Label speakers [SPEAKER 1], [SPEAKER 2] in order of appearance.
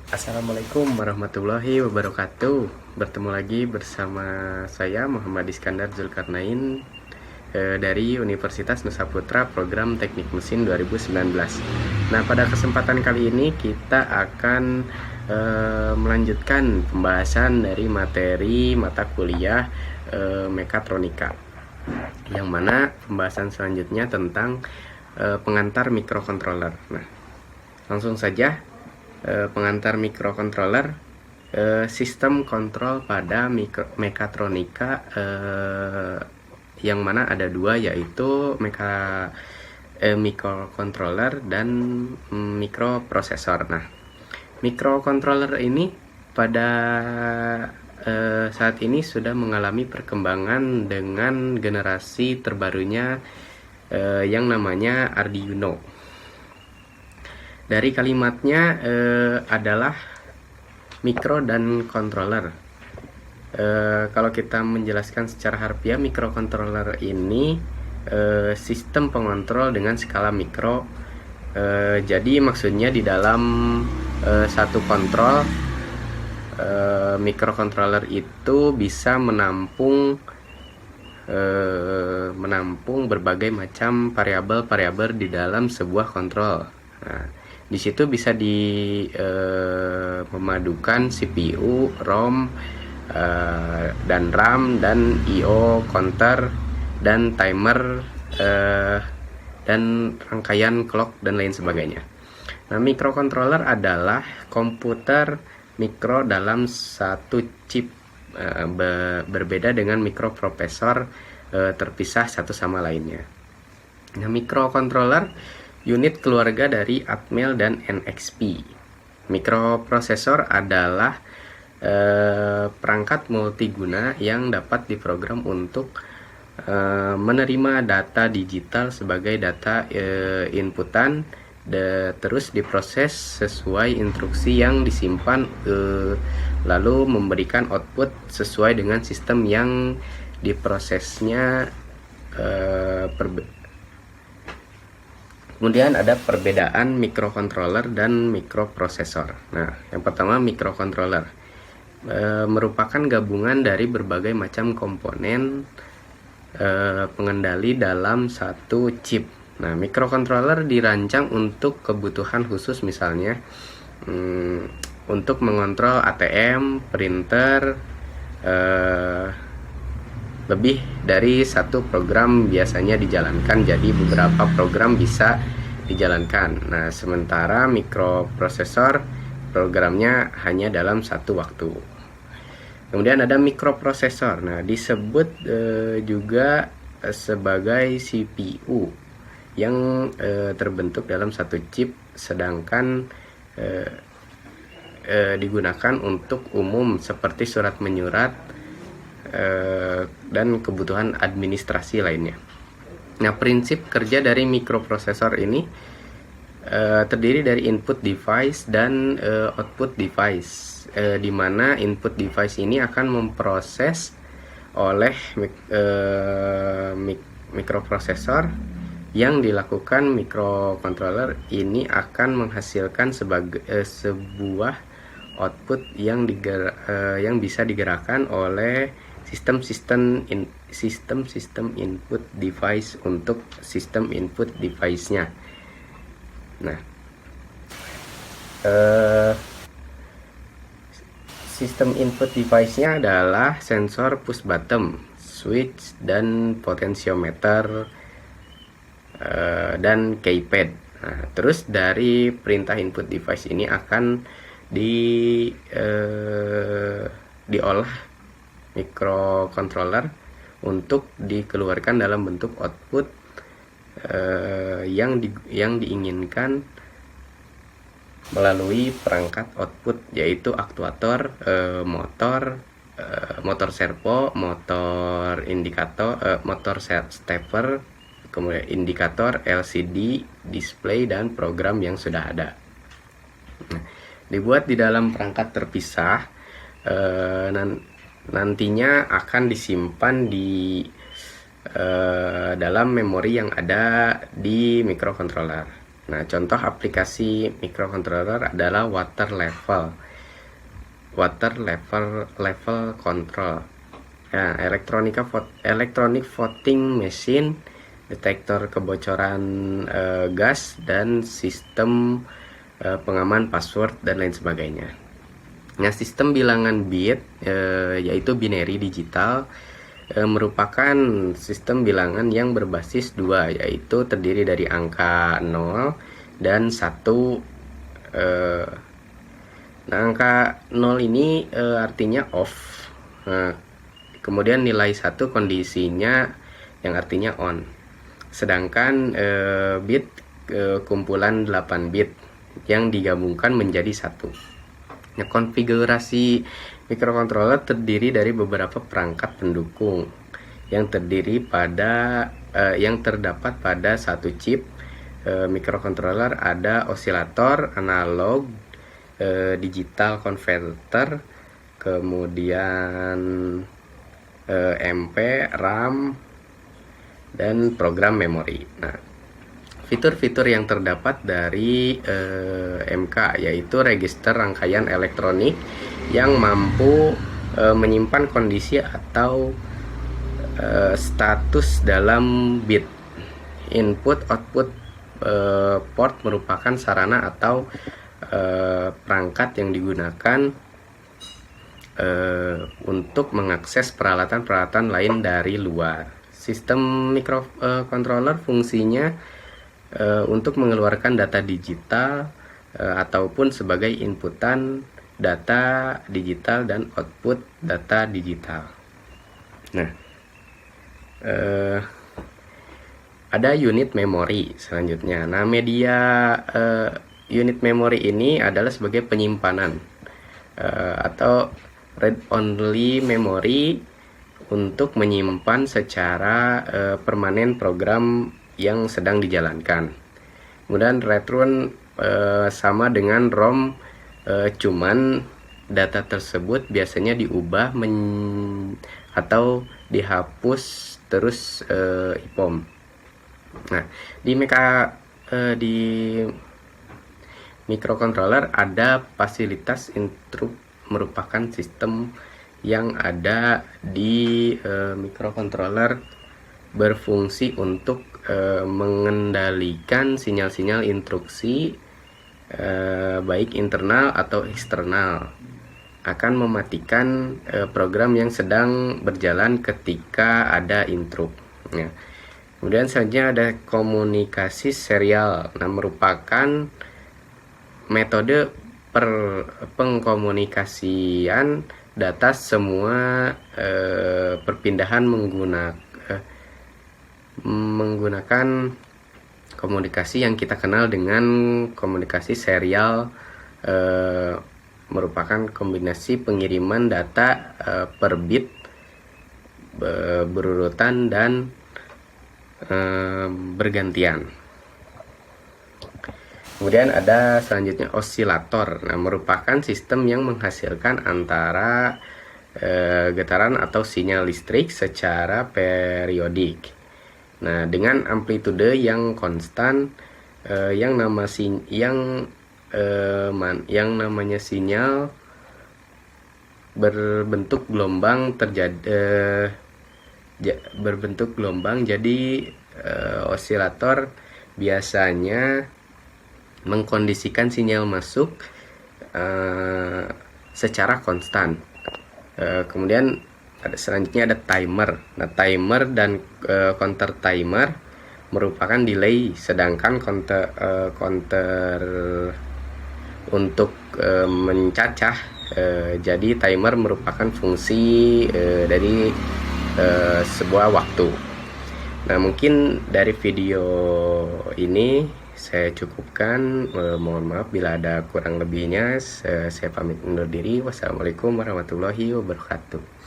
[SPEAKER 1] Assalamualaikum warahmatullahi wabarakatuh. Bertemu lagi bersama saya Muhammad Iskandar Zulkarnain dari Universitas Nusa Putra Program Teknik Mesin 2019. Nah, pada kesempatan kali ini kita akan melanjutkan pembahasan dari materi mata kuliah mekatronika, yang mana pembahasan selanjutnya tentang pengantar mikrokontroler. Nah, langsung saja. Pengantar mikrokontroler, sistem kontrol pada mekatronika, yang mana ada dua, yaitu mikrokontroler dan mikroprosesor. Nah, mikrokontroler ini pada saat ini sudah mengalami perkembangan dengan generasi terbarunya yang namanya Arduino. Dari kalimatnya adalah mikro dan controller. Kalau kita menjelaskan secara harfiah, mikrokontroler ini sistem pengontrol dengan skala mikro. Jadi maksudnya di dalam satu kontrol, mikrokontroler itu bisa menampung berbagai macam variabel-variabel di dalam sebuah kontrol. Nah, di situ bisa memadukan CPU, ROM, dan RAM, dan I/O, counter, dan timer, dan rangkaian clock, dan lain sebagainya. Nah, mikrokontroler adalah komputer mikro dalam satu chip, berbeda dengan mikroprosesor terpisah satu sama lainnya. Nah, mikrokontroler unit keluarga dari Atmel dan NXP. Mikroprosesor adalah perangkat multiguna yang dapat diprogram untuk menerima data digital sebagai data inputan, terus diproses sesuai instruksi yang disimpan, lalu memberikan output sesuai dengan sistem yang diprosesnya. Kemudian ada perbedaan mikrokontroler dan mikroprosesor. Nah, yang pertama, mikrokontroler merupakan gabungan dari berbagai macam komponen pengendali dalam satu chip. Nah, mikrokontroler dirancang untuk kebutuhan khusus, misalnya untuk mengontrol ATM, printer, lebih dari satu program biasanya dijalankan, jadi beberapa program bisa dijalankan. Nah, sementara mikroprosesor programnya hanya dalam satu waktu. Kemudian ada mikroprosesor. Nah, disebut juga sebagai CPU yang terbentuk dalam satu chip, sedangkan digunakan untuk umum seperti surat menyurat dan kebutuhan administrasi lainnya. Nah, prinsip kerja dari mikroprosesor ini terdiri dari input device dan output device, di mana input device ini akan memproses oleh mikroprosesor. Yang dilakukan mikrokontroler ini akan menghasilkan sebuah output yang bisa digerakkan oleh sistem input device untuk sistem input device-nya. Nah, sistem input device-nya adalah sensor push button, switch, dan potentiometer, dan keypad. Nah, terus dari perintah input device ini akan diolah mikrokontroler untuk dikeluarkan dalam bentuk output yang diinginkan melalui perangkat output, yaitu aktuator, motor servo, motor indikator, motor stepper, kemudian indikator, LCD, display, dan program yang sudah ada. Nah, dibuat di dalam perangkat terpisah, nantinya akan disimpan di dalam memori yang ada di mikrokontroler. Nah, contoh aplikasi microcontroller adalah water level control. Nah, electronic voting machine, detektor kebocoran gas, dan sistem pengaman password dan lain sebagainya. Nah, sistem bilangan bit yaitu binary digital merupakan sistem bilangan yang berbasis 2, yaitu terdiri dari angka 0 dan 1. Nah, angka 0 ini artinya off. Nah, kemudian nilai 1 kondisinya yang artinya on. Sedangkan bit kumpulan 8 bit yang digabungkan menjadi 1. Nah, konfigurasi microcontroller terdiri dari beberapa perangkat pendukung yang terdapat pada satu chip microcontroller. Ada osilator, analog, digital converter, kemudian MP, RAM, dan program memori. Nah, fitur-fitur yang terdapat dari MK yaitu register rangkaian elektronik yang mampu menyimpan kondisi atau status dalam bit. Input output port merupakan sarana atau perangkat yang digunakan untuk mengakses peralatan-peralatan lain dari luar. Sistem microcontroller fungsinya untuk mengeluarkan data digital ataupun sebagai inputan data digital dan output data digital. Nah, ada unit memori selanjutnya. Nah, media unit memori ini adalah sebagai penyimpanan atau read-only memory untuk menyimpan secara permanen program yang sedang dijalankan. Kemudian retron sama dengan ROM, cuman data tersebut biasanya diubah atau dihapus terus EEPROM. Nah, di microcontroller ada fasilitas interrupt, merupakan sistem yang ada di microcontroller berfungsi untuk mengendalikan sinyal-sinyal instruksi baik internal atau eksternal, akan mematikan program yang sedang berjalan ketika ada interrupt. Ya. Kemudian selanjutnya ada komunikasi serial. Nah, merupakan metode pengkomunikasian data semua perpindahan menggunakan komunikasi yang kita kenal dengan komunikasi serial, merupakan kombinasi pengiriman data per bit berurutan dan bergantian. Kemudian ada selanjutnya osilator. Nah, merupakan sistem yang menghasilkan antara getaran atau sinyal listrik secara periodik. Nah, dengan amplitude yang konstan, yang namanya sinyal berbentuk gelombang. Jadi osilator biasanya mengkondisikan sinyal masuk secara konstan. Kemudian selanjutnya ada timer. Nah, timer dan counter timer merupakan delay, sedangkan counter untuk mencacah. Jadi timer merupakan fungsi dari sebuah waktu. Nah, mungkin dari video ini saya cukupkan. Mohon maaf bila ada kurang lebihnya. Saya pamit undur diri. Wassalamualaikum warahmatullahi wabarakatuh.